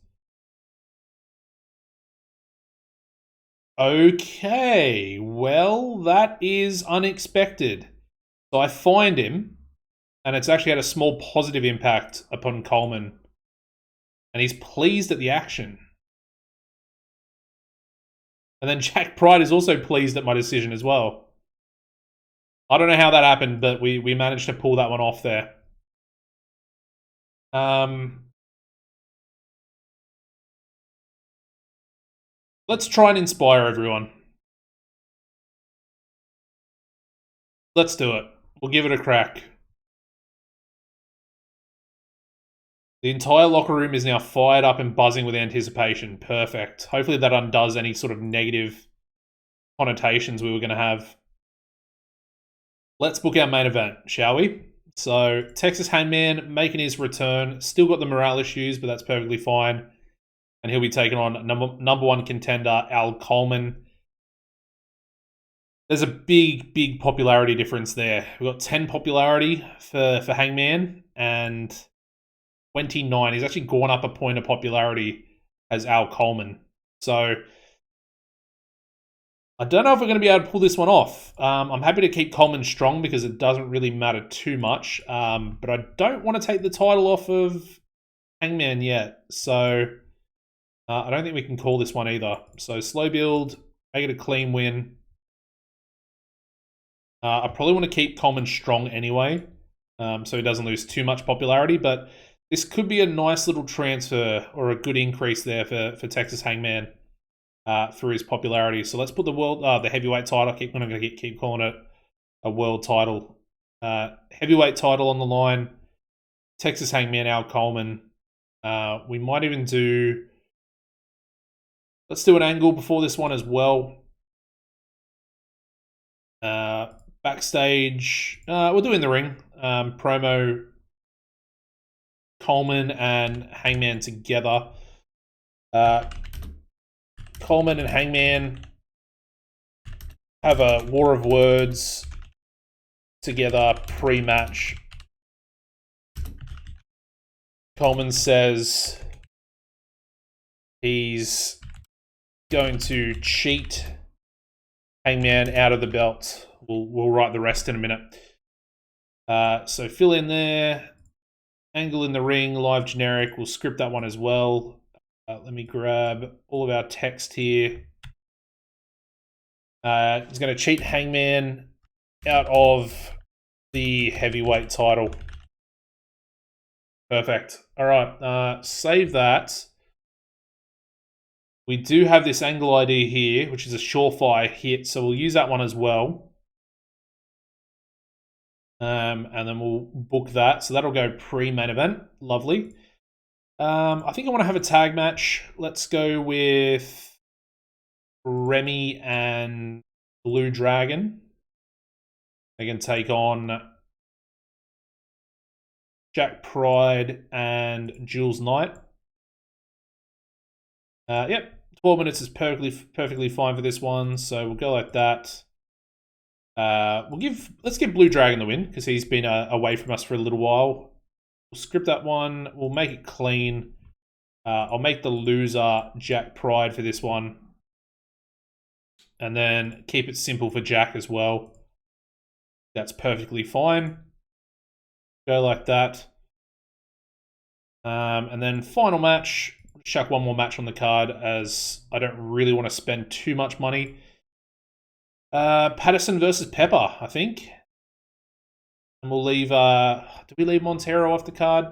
Okay, well, that is unexpected. So I find him, and it's actually had a small positive impact upon Coleman. And he's pleased at the action. And then Jack Pride is also pleased at my decision as well. I don't know how that happened, but we managed to pull that one off there. Let's try and inspire everyone. Let's do it. We'll give it a crack. The entire locker room is now fired up and buzzing with anticipation. Perfect. Hopefully that undoes any sort of negative connotations we were going to have. Let's book our main event, shall we? So, Texas Hangman making his return. Still got the morale issues, but that's perfectly fine. And he'll be taking on number one contender, Al Coleman. There's a big popularity difference there. We've got 10 popularity for Hangman and 29. He's actually gone up a point of popularity as Al Coleman. So I don't know if we're going to be able to pull this one off. I'm happy to keep Coleman strong because it doesn't really matter too much. But I don't want to take the title off of Hangman yet. So I don't think we can call this one either. So slow build, make it a clean win. I probably want to keep Coleman strong anyway, so he doesn't lose too much popularity. But this could be a nice little transfer or a good increase there for Texas Hangman. Through his popularity. So let's put the heavyweight title. I'm going to keep calling it a world title. Heavyweight title on the line. Texas Hangman, Al Coleman. We might even do... Let's do an angle before this one as well. Backstage. We'll do in the ring. Promo Coleman and Hangman together. Coleman and Hangman have a war of words together pre-match. Coleman says he's going to cheat Hangman out of the belt. We'll write the rest in a minute. So fill in there. Angle in the ring, live generic. We'll script that one as well. Let me grab all of our text here. He's going to cheat Hangman out of the heavyweight title. Perfect. All right, save that. We do have this angle ID here, which is a surefire hit, so we'll use that one as well. And then we'll book that. So that'll go pre-main event. Lovely. I think I want to have a tag match. Let's go with Remy and Blue Dragon. They can take on Jack Pride and Jules Knight. Yep, 12 minutes is perfectly fine for this one, so we'll go like that. Let's give Blue Dragon the win because he's been away from us for a little while. We'll script that one. We'll make it clean. I'll make the loser Jack Pride for this one. And then keep it simple for Jack as well. That's perfectly fine. Go like that. And then final match. Chuck one more match on the card as I don't really want to spend too much money. Patterson versus Pepper, I think. And we'll leave... did we leave Montero off the card?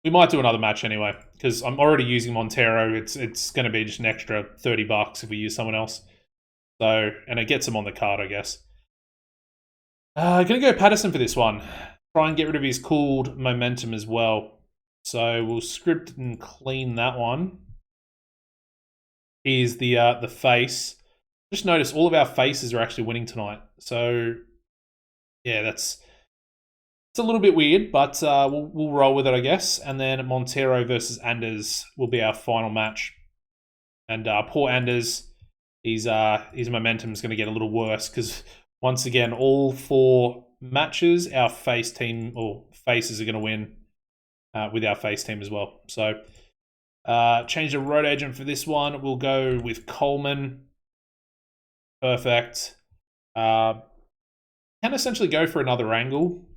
We might do another match anyway, because I'm already using Montero. It's going to be just an extra $30 if we use someone else. So, and it gets him on the card, I guess. Going to go Patterson for this one. Try and get rid of his cooled momentum as well. So we'll script and clean that one. Here's the face. Just notice all of our faces are actually winning tonight. So yeah, it's a little bit weird, but we'll roll with it, I guess. And then Montero versus Anders will be our final match. And poor Anders, his momentum is going to get a little worse because once again, all 4 matches, our face team or faces are going to win with our face team as well. So change the road agent for this one. We'll go with Coleman. Perfect. Can essentially go for another angle.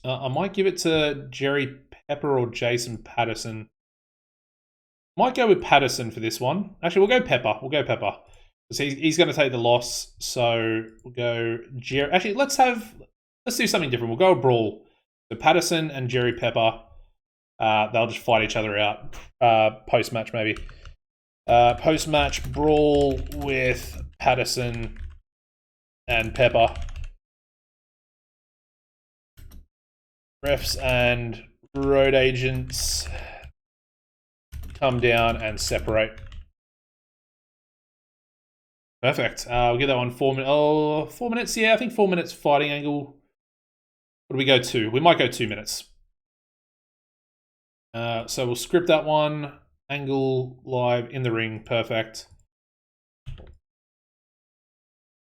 I might give it to Jerry Pepper or Jason Patterson. Might go with Patterson for this one. Actually, we'll go Pepper. He's going to take the loss. So we'll go Jerry. Actually, let's do something different. We'll go a brawl. So Patterson and Jerry Pepper. They'll just fight each other out post-match maybe. Post-match brawl with Patterson and Pepper. Refs and road agents come down and separate. Perfect. We'll give that one 4 minutes. Oh, 4 minutes? Yeah, I think 4 minutes fighting angle. What do we go to? We might go 2 minutes. So we'll script that one. Angle live in the ring. Perfect.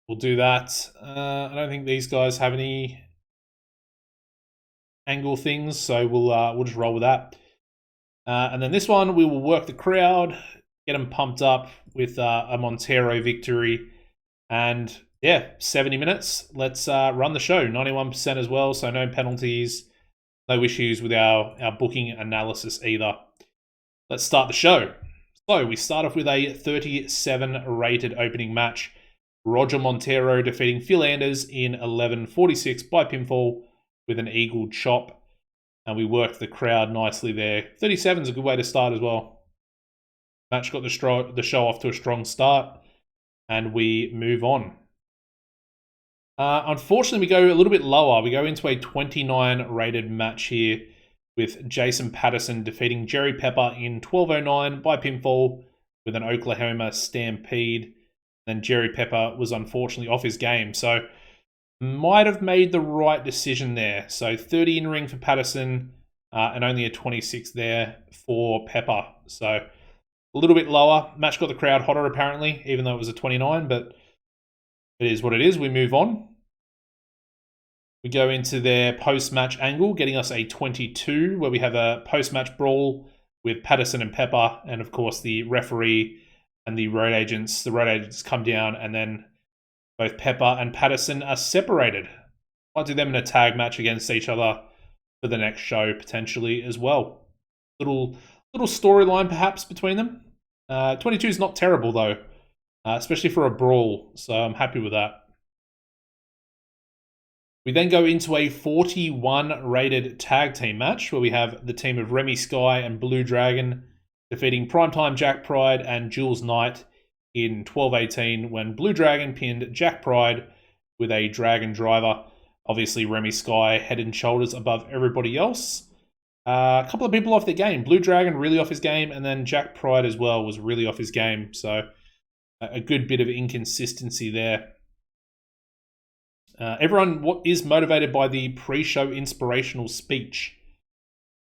We'll do that. I don't think these guys have any angle things, so we'll just roll with that. And then this one, we will work the crowd, get them pumped up with a Montero victory. And yeah, 70 minutes. Let's run the show. 91% as well, so no penalties, no issues with our booking analysis either. Let's start the show. So we start off with a 37 rated opening match. Roger Montero defeating Phil Anders in 11:46 by pinfall with an eagle chop. And we worked the crowd nicely there. 37 is a good way to start as well. Match got the show off to a strong start. And we move on. Unfortunately, we go a little bit lower. We go into a 29 rated match here with Jason Patterson defeating Jerry Pepper in 12:09 by pinfall with an Oklahoma Stampede. Then Jerry Pepper was unfortunately off his game. So might have made the right decision there. So 30 in ring for Patterson and only a 26 there for Pepper. So a little bit lower. Match got the crowd hotter apparently, even though it was a 29, but it is what it is. We move on. We go into their post-match angle, getting us a 22, where we have a post-match brawl with Patterson and Pepper, and of course the referee and the road agents. The road agents come down, and then both Pepper and Patterson are separated. Might do them in a tag match against each other for the next show, potentially, as well. Little storyline, perhaps, between them. 22 is not terrible, though, especially for a brawl, so I'm happy with that. We then go into a 41 rated tag team match where we have the team of Remy Sky and Blue Dragon defeating Primetime Jack Pride and Jules Knight in 12:18 when Blue Dragon pinned Jack Pride with a Dragon Driver. Obviously, Remy Sky head and shoulders above everybody else. A couple of people off their game. Blue Dragon really off his game, and then Jack Pride as well was really off his game. So a good bit of inconsistency there. Everyone is motivated by the pre-show inspirational speech.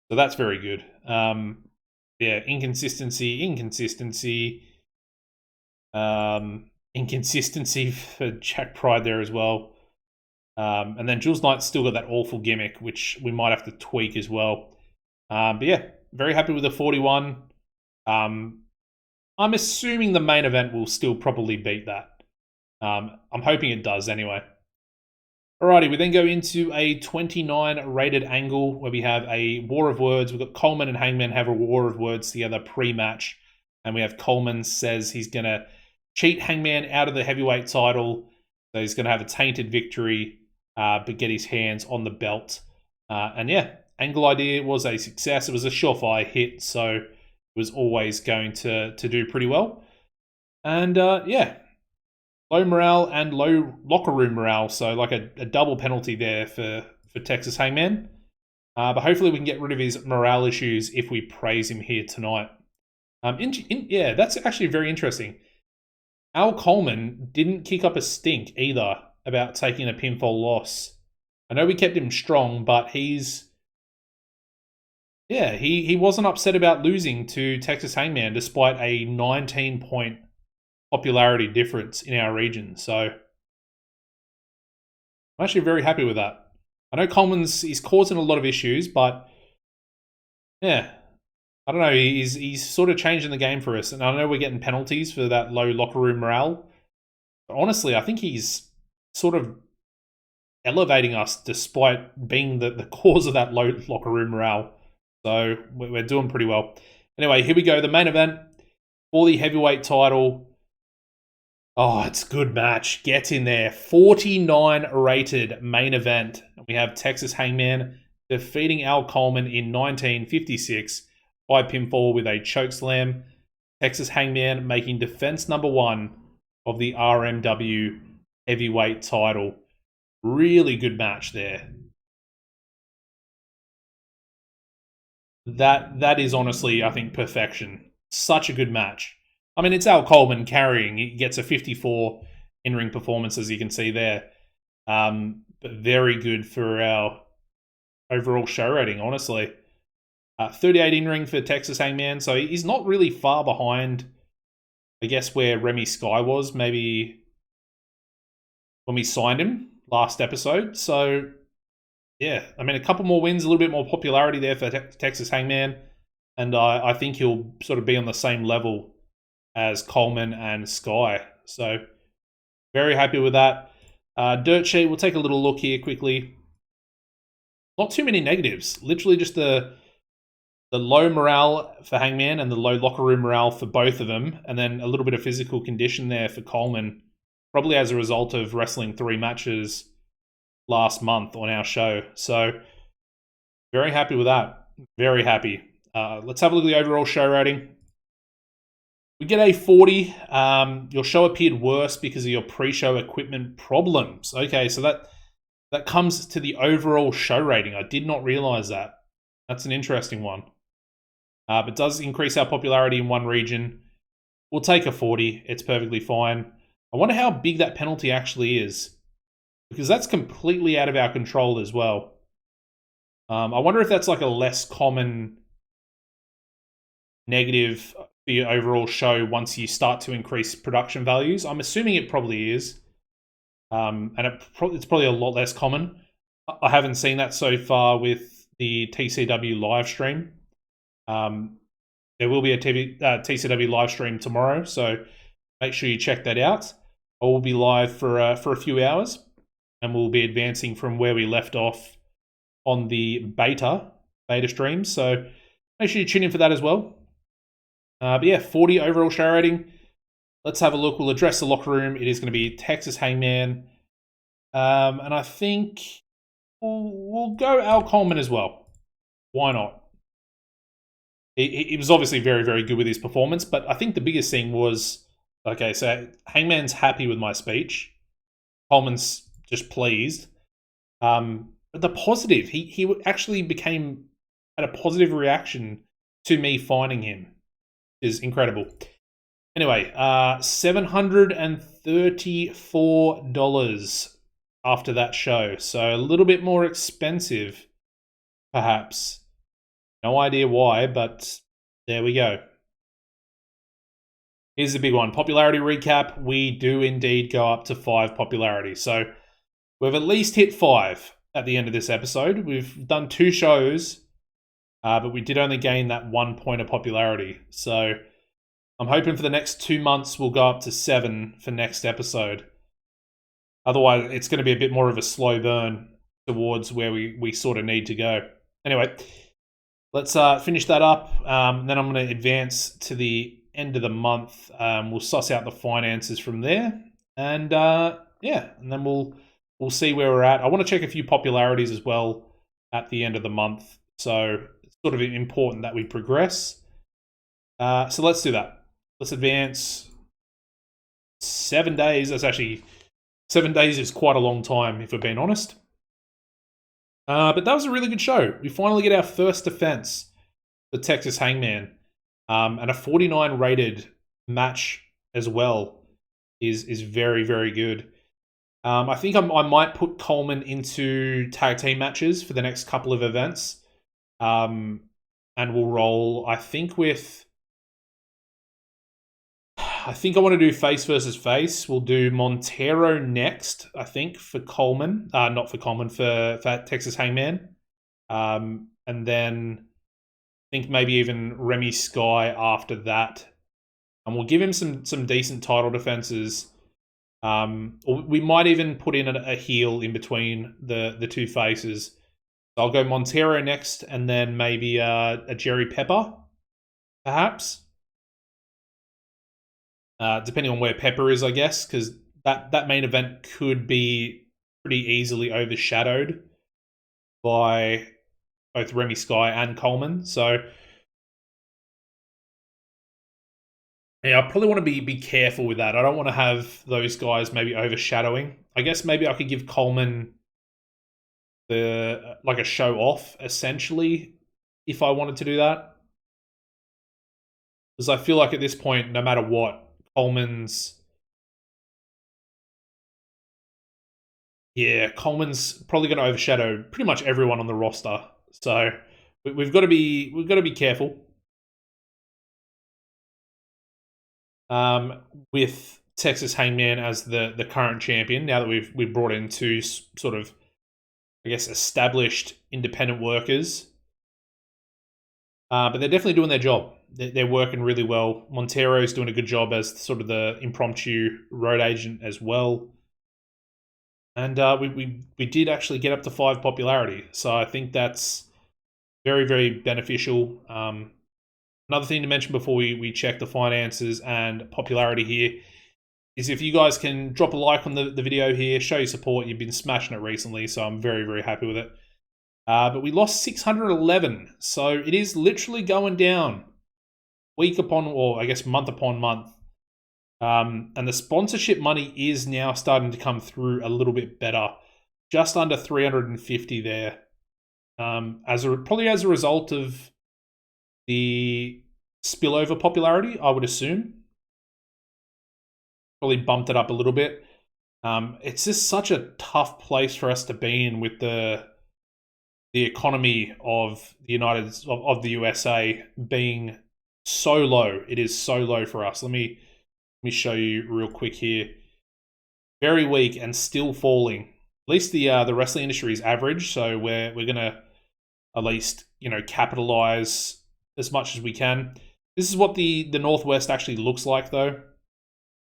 So that's very good. Yeah, inconsistency for Jack Pride there as well. And then Jules Knight's still got that awful gimmick, which we might have to tweak as well. But yeah, very happy with the 41. I'm assuming the main event will still probably beat that. I'm hoping it does anyway. Alrighty, we then go into a 29 rated angle where we have a war of words. We've got Coleman and Hangman have a war of words together pre-match. And we have Coleman says he's going to cheat Hangman out of the heavyweight title. So he's going to have a tainted victory, but get his hands on the belt. And yeah, angle idea was a success. It was a surefire hit, so it was always going to do pretty well. And yeah, low morale and low locker room morale, so like a double penalty there for Texas Hangman. But hopefully we can get rid of his morale issues if we praise him here tonight. Yeah, that's actually very interesting. Al Coleman didn't kick up a stink either about taking a pinfall loss. I know we kept him strong, but he wasn't upset about losing to Texas Hangman despite a 19-point popularity difference in our region. So I'm actually very happy with that. I know he's causing a lot of issues, but yeah, I don't know. He's sort of changing the game for us, and I know we're getting penalties for that low locker room morale. But honestly, I think he's sort of elevating us despite being the cause of that low locker room morale. So we're doing pretty well. Anyway, here we go. The main event for the heavyweight title. Oh, it's a good match. Get in there. 49 rated main event. We have Texas Hangman defeating Al Coleman in 1956 by pinfall with a chokeslam. Texas Hangman making defense number 1 of the RMW heavyweight title. Really good match there. That is honestly, I think, perfection. Such a good match. I mean, it's Al Coleman carrying. He gets a 54 in-ring performance, as you can see there. But very good for our overall show rating, honestly. 38 in-ring for Texas Hangman, so he's not really far behind, I guess, where Remy Sky was, maybe when we signed him last episode. So, yeah, I mean, a couple more wins, a little bit more popularity there for Texas Hangman. and I think he'll sort of be on the same level as Coleman and Sky. So very happy with that. Dirt sheet, we'll take a little look here quickly. Not too many negatives. Literally just the low morale for Hangman and the low locker room morale for both of them, and then a little bit of physical condition there for Coleman, probably as a result of wrestling 3 matches last month on our show. So very happy with that. Very happy. Let's have a look at the overall show rating. We get a 40. Your show appeared worse because of your pre-show equipment problems. Okay, so that comes to the overall show rating. I did not realize that. That's an interesting one. But does increase our popularity in one region. We'll take a 40. It's perfectly fine. I wonder how big that penalty actually is, because that's completely out of our control as well. I wonder if that's like a less common negative for your overall show once you start to increase production values. I'm assuming it probably is. And it's probably a lot less common. I haven't seen that so far with the TCW live stream. There will be a TCW live stream tomorrow, so make sure you check that out. I will be live for a few hours, and we'll be advancing from where we left off on the beta stream. So make sure you tune in for that as well. But yeah, 40 overall show rating. Let's have a look. We'll address the locker room. It is going to be Texas Hangman. And I think we'll go Al Coleman as well. Why not? He was obviously very, very good with his performance, but I think the biggest thing was, okay, so Hangman's happy with my speech. Coleman's just pleased. But the positive, he actually had a positive reaction to me finding him. Is incredible. Anyway, $734 after that show. So a little bit more expensive, perhaps. No idea why, but there we go. Here's the big one. Popularity recap. We do indeed go up to 5 popularity. So we've at least hit 5 at the end of this episode. We've done 2 shows, but we did only gain that 1 point of popularity. So I'm hoping for the next 2 months we'll go up to 7 for next episode. Otherwise, it's going to be a bit more of a slow burn towards where we sort of need to go. Anyway, let's finish that up. Then I'm going to advance to the end of the month. We'll suss out the finances from there. And yeah, and then we'll see where we're at. I want to check a few popularities as well at the end of the month. So it's sort of important that we progress. So let's do that. Let's advance 7 days. That's actually 7 days is quite a long time, if we're being honest. But that was a really good show. We finally get our first defense for Texas Hangman. And a 49 rated match as well is very, very good. I think I might put Coleman into tag team matches for the next couple of events. And we'll roll, I think I want to do face versus face. We'll do Montero next, I think, for Coleman. Not for Coleman, for Texas Hangman. And then I think maybe even Remy Sky after that. And we'll give him some decent title defenses. Or we might even put in a heel in between the 2 faces. So I'll go Montero next, and then maybe a Jerry Pepper, perhaps. Depending on where Pepper is, I guess, because that main event could be pretty easily overshadowed by both Remy Sky and Coleman. So yeah, I probably want to be careful with that. I don't want to have those guys maybe overshadowing. I guess maybe I could give Coleman like a show off, essentially, if I wanted to do that. Because I feel like at this point, no matter what, Coleman's probably going to overshadow pretty much everyone on the roster. So we've got to be careful. With Texas Hangman as the current champion, now that we've brought in 2 sort of, I guess, established independent workers. But they're definitely doing their job. They're working really well. Montero's doing a good job as sort of the impromptu road agent as well. And we did actually get up to 5 popularity. So I think that's very, very beneficial. Another thing to mention before we check the finances and popularity here is if you guys can drop a like on the video here, show your support. You've been smashing it recently, so I'm very, very happy with it. But we lost 611, so it is literally going down week upon, or I guess month upon month. And the sponsorship money is now starting to come through a little bit better, just under 350 there. Probably as a result of the spillover popularity, I would assume. Probably bumped it up a little bit. It's just such a tough place for us to be in with the economy of the USA being so low. It is so low for us. Let me show you real quick here. Very weak and still falling. At least the wrestling industry is average, so we're gonna at least capitalize as much as we can. This is what the Northwest actually looks like, though.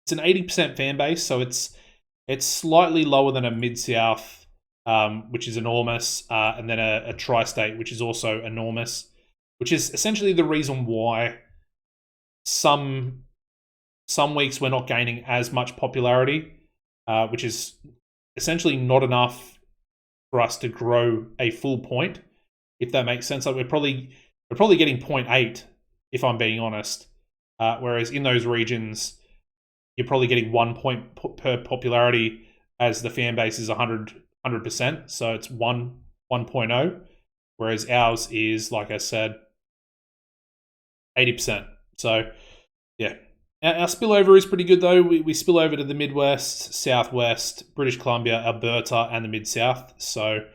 It's an 80% fan base, so it's slightly lower than a Mid-South, which is enormous, and then a Tri-State, which is also enormous, which is essentially the reason why some weeks we're not gaining as much popularity, which is essentially not enough for us to grow a full point, if that makes sense. Like we're probably getting 0.8, if I'm being honest, whereas in those regions, you're probably getting 1 point per popularity as the fan base is 100%. So it's 1.0, whereas ours is, like I said, 80%. So yeah, our spillover is pretty good though. We spill over to the Midwest, Southwest, British Columbia, Alberta, and the Mid-South. So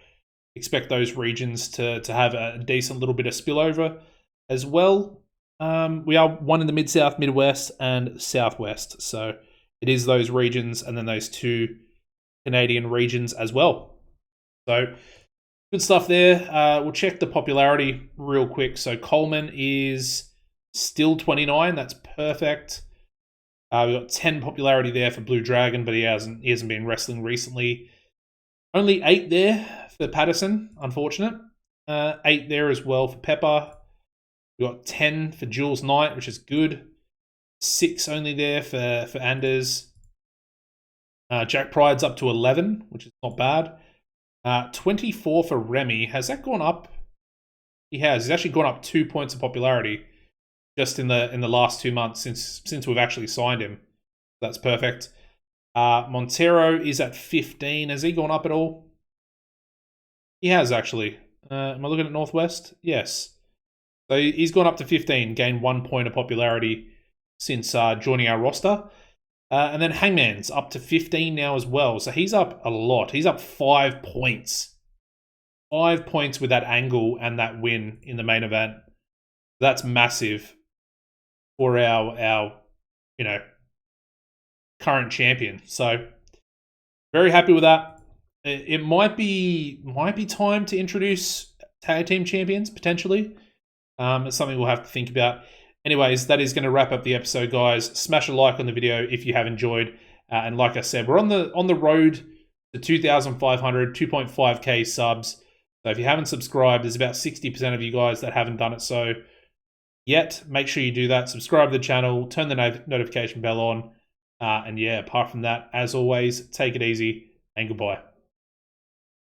expect those regions to have a decent little bit of spillover as well. We are one in the Mid-South, Midwest, and Southwest. So it is those regions and then those 2 Canadian regions as well. So good stuff there. We'll check the popularity real quick. So Coleman is still 29. That's perfect. We've got 10 popularity there for Blue Dragon, but he hasn't been wrestling recently. Only 8 there for Patterson, unfortunate. 8 there as well for Pepper. We've got 10 for Jules Knight, which is good. 6 only there for Anders. Jack Pride's up to 11, which is not bad. 24 for Remy. Has that gone up? He has. He's actually gone up 2 points of popularity just in the last 2 months since we've actually signed him. That's perfect. Montero is at 15. Has he gone up at all? He has, actually. Am I looking at Northwest? Yes. So he's gone up to 15, gained 1 point of popularity since joining our roster. And then Hangman's up to 15 now as well. So he's up a lot. He's up 5 points. 5 points with that angle and that win in the main event. That's massive for our current champion. So very happy with that. It might be time to introduce tag team champions potentially. It's something we'll have to think about. Anyways, that is going to wrap up the episode, guys. Smash a like on the video if you have enjoyed. And like I said, we're on the road to 2,500, 2.5k subs. So if you haven't subscribed, there's about 60% of you guys that haven't done it so yet. Make sure you do that. Subscribe to the channel, turn the notification bell on. And yeah, apart from that, as always, take it easy and goodbye.